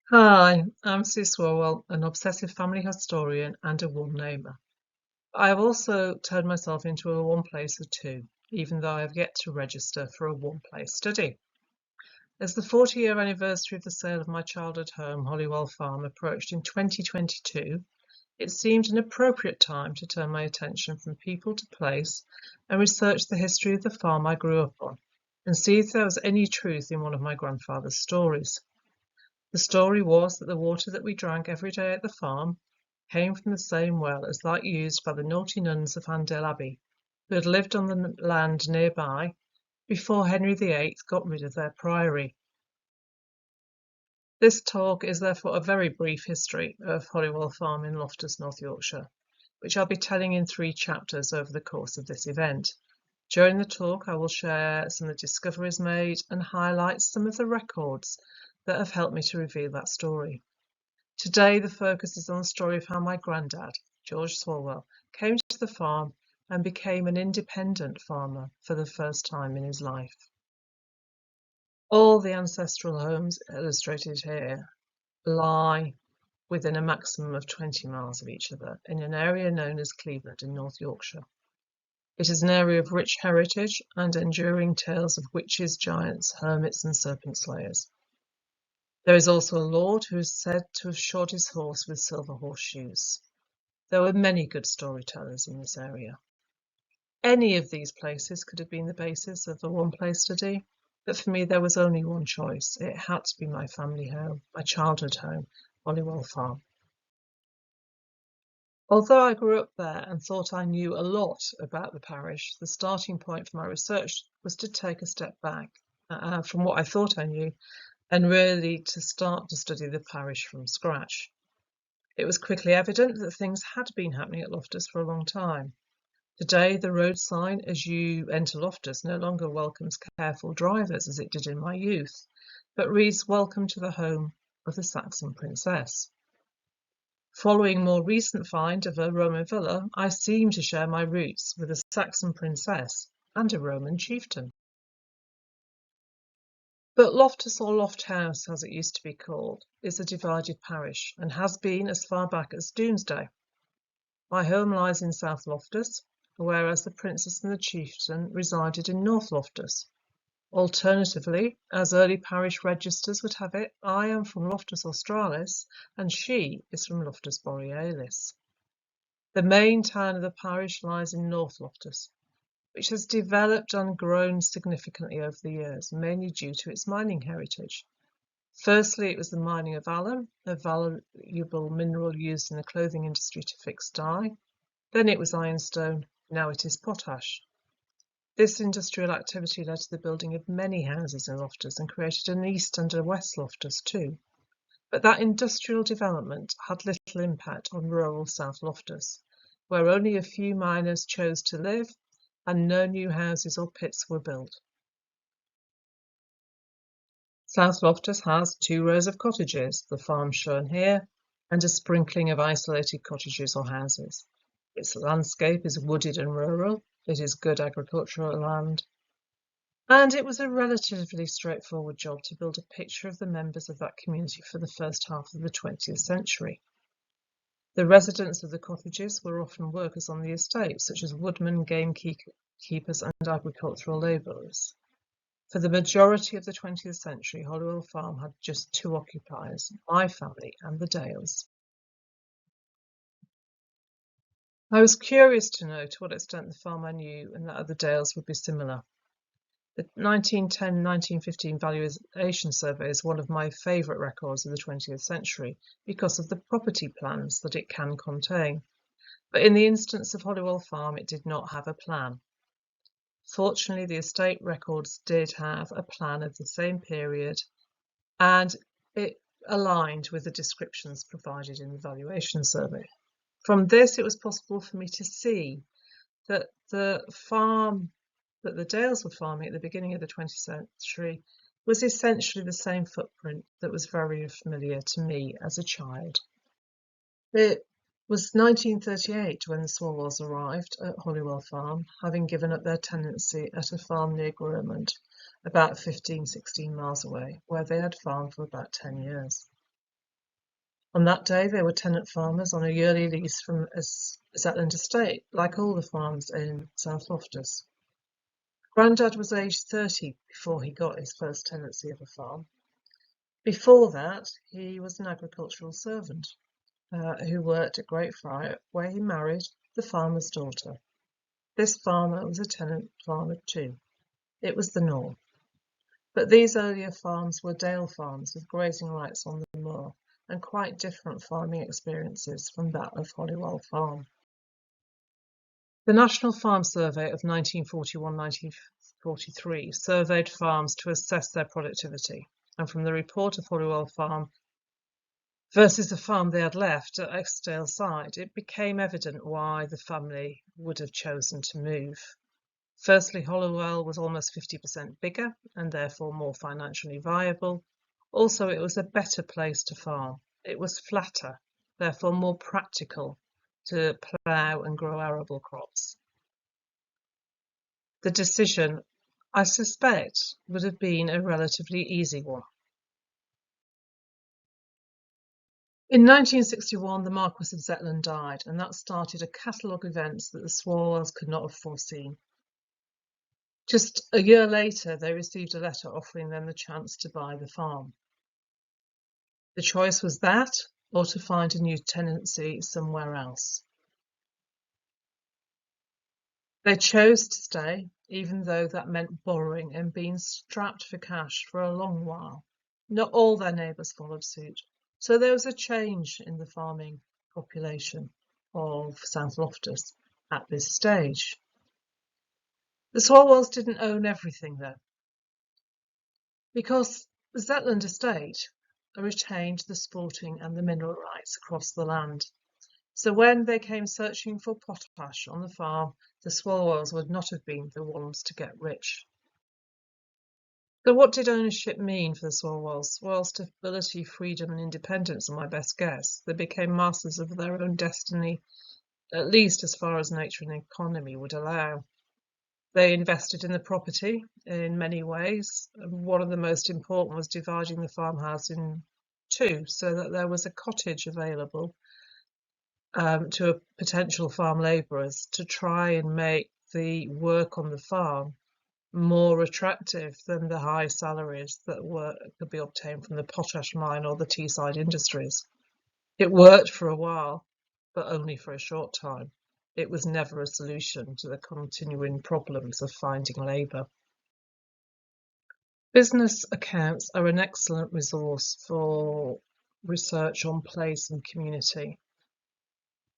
Hi, I'm Swalwell, an obsessive family historian and a one namer. I have also turned myself into a one placer too, even though I have yet to register for a one place study. As the 40-year anniversary of the sale of my childhood home, Holywell Farm, approached in 2022, it seemed an appropriate time to turn my attention from people to place and research the history of the farm I grew up on and see if there was any truth in one of my grandfather's stories. The story was that the water that we drank every day at the farm came from the same well as that used by the naughty nuns of Handel Abbey, who had lived on the land nearby before Henry VIII got rid of their priory. This talk is therefore a very brief history of Holywell Farm in Loftus, North Yorkshire, which I'll be telling in 3 chapters over the course of this event. During the talk, I will share some of the discoveries made and highlight some of the records that have helped me to reveal that story. Today, the focus is on the story of how my granddad, George Swalwell, came to the farm and became an independent farmer for the first time in his life. All the ancestral homes illustrated here lie within a maximum of 20 miles of each other in an area known as Cleveland in North Yorkshire. It is an area of rich heritage and enduring tales of witches, giants, hermits and serpent slayers. There is also a lord who is said to have shod his horse with silver horseshoes. There were many good storytellers in this area. Any of these places could have been the basis of a one-place study, but for me there was only one choice. It had to be my family home, my childhood home, Holywell Farm. Although I grew up there and thought I knew a lot about the parish, the starting point for my research was to take a step back from what I thought I knew and really to start to study the parish from scratch. It was quickly evident that things had been happening at Loftus for a long time. Today, the road sign as you enter Loftus no longer welcomes careful drivers as it did in my youth, but reads "Welcome to the home of the Saxon princess." Following more recent find of a Roman villa, I seem to share my roots with a Saxon princess and a Roman chieftain. But Loftus, or Loft House as it used to be called, is a divided parish and has been as far back as Doomsday. My home lies in South Loftus, whereas the princess and the chieftain resided in North Loftus. Alternatively, as early parish registers would have it, I am from Loftus Australis and she is from Loftus Borealis. The main town of the parish lies in North Loftus, which has developed and grown significantly over the years, mainly due to its mining heritage. Firstly, it was the mining of alum, a valuable mineral used in the clothing industry to fix dye. Then it was ironstone, now it is potash. This industrial activity led to the building of many houses in Loftus and created an east and a west Loftus too. But that industrial development had little impact on rural South Loftus, where only a few miners chose to live and no new houses or pits were built. South Loftus has 2 rows of cottages, the farm shown here, and a sprinkling of isolated cottages or houses. Its landscape is wooded and rural. It is good agricultural land. And it was a relatively straightforward job to build a picture of the members of that community for the first half of the 20th century. The residents of the cottages were often workers on the estate, such as woodmen, gamekeepers and agricultural labourers. For the majority of the 20th century, Holywell Farm had just 2 occupiers, my family and the Dales. I was curious to know to what extent the farm I knew and that of the Dales would be similar. The 1910-1915 valuation survey is one of my favourite records of the 20th century because of the property plans that it can contain. But in the instance of Holywell Farm, it did not have a plan. Fortunately, the estate records did have a plan of the same period and it aligned with the descriptions provided in the valuation survey. From this, it was possible for me to see that the farm that the Dales were farming at the beginning of the 20th century was essentially the same footprint that was very familiar to me as a child. It was 1938 when the Swalwells arrived at Holywell Farm, having given up their tenancy at a farm near Gromond, about 15-16 miles away, where they had farmed for about 10 years. On that day, they were tenant farmers on a yearly lease from a Zetland estate, like all the farms in South Loftus. Grandad was aged 30 before he got his first tenancy of a farm. Before that, he was an agricultural servant who worked at Great Friar, where he married the farmer's daughter. This farmer was a tenant farmer too. It was the norm. But these earlier farms were dale farms with grazing rights on the moor, and quite different farming experiences from that of Holywell Farm. The National Farm Survey of 1941-1943 surveyed farms to assess their productivity, and from the report of Holywell Farm versus the farm they had left at Eskdale Side, it became evident why the family would have chosen to move. Firstly, Holywell was almost 50% bigger and therefore more financially viable. Also, it was a better place to farm. It was flatter, therefore more practical to plough and grow arable crops. The decision, I suspect, would have been a relatively easy one. In 1961, the Marquess of Zetland died, and that started a catalogue of events that the Swalwells could not have foreseen. Just a year later, they received a letter offering them the chance to buy the farm. The choice was that, or to find a new tenancy somewhere else. They chose to stay, even though that meant borrowing and being strapped for cash for a long while. Not all their neighbours followed suit. So there was a change in the farming population of South Loftus at this stage. The Swalwells didn't own everything though, because the Zetland estate retained the sporting and the mineral rights across the land. So when they came searching for potash on the farm, the Swalwells would not have been the ones to get rich. So what did ownership mean for the Swalwells? Well, stability, freedom and independence are my best guess. They became masters of their own destiny, at least as far as nature and economy would allow. They invested in the property in many ways. One of the most important was dividing the farmhouse in two so that there was a cottage available to potential farm labourers to try and make the work on the farm more attractive than the high salaries that could be obtained from the potash mine or the teesside industries. It worked for a while, but only for a short time. It was never a solution to the continuing problems of finding labour. Business accounts are an excellent resource for research on place and community.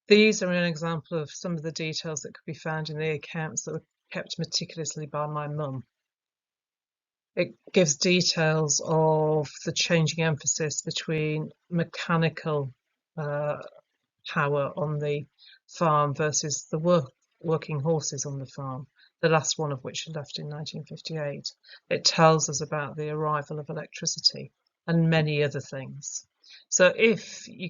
These are an example of some of the details that could be found in the accounts that were kept meticulously by my mum. It gives details of the changing emphasis between mechanical power on the farm versus the working horses on the farm, the last one of which left in 1958. It tells us about the arrival of electricity and many other things. So if you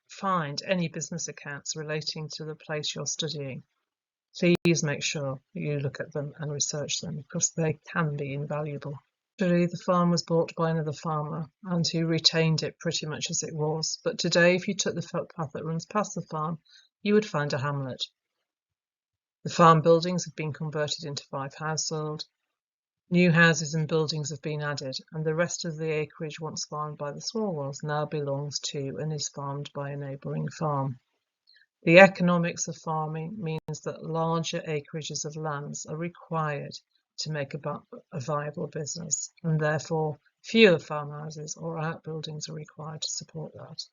find any business accounts relating to the place you're studying, please make sure you look at them and research them because they can be invaluable. Actually, the farm was bought by another farmer and he retained it pretty much as it was. But today, if you took the footpath that runs past the farm, you would find a hamlet. The farm buildings have been converted into 5 household. New houses and buildings have been added, and the rest of the acreage once farmed by the Swalwells now belongs to and is farmed by a neighbouring farm. The economics of farming means that larger acreages of lands are required to make a viable business, and therefore fewer farmhouses or outbuildings are required to support that.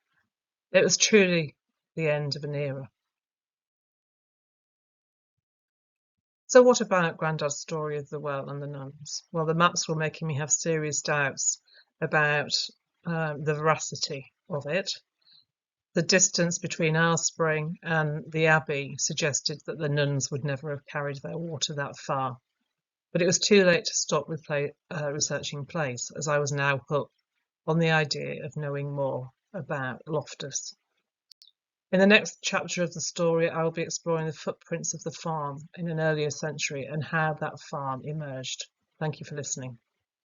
It was truly the end of an era. So what about Grandad's story of the well and the nuns? Well, the maps were making me have serious doubts about the veracity of it. The distance between our spring and the abbey suggested that the nuns would never have carried their water that far. But it was too late to stop with researching place, as I was now hooked on the idea of knowing more about Loftus. In the next chapter of the story, I will be exploring the footprints of the farm in an earlier century and how that farm emerged. Thank you for listening.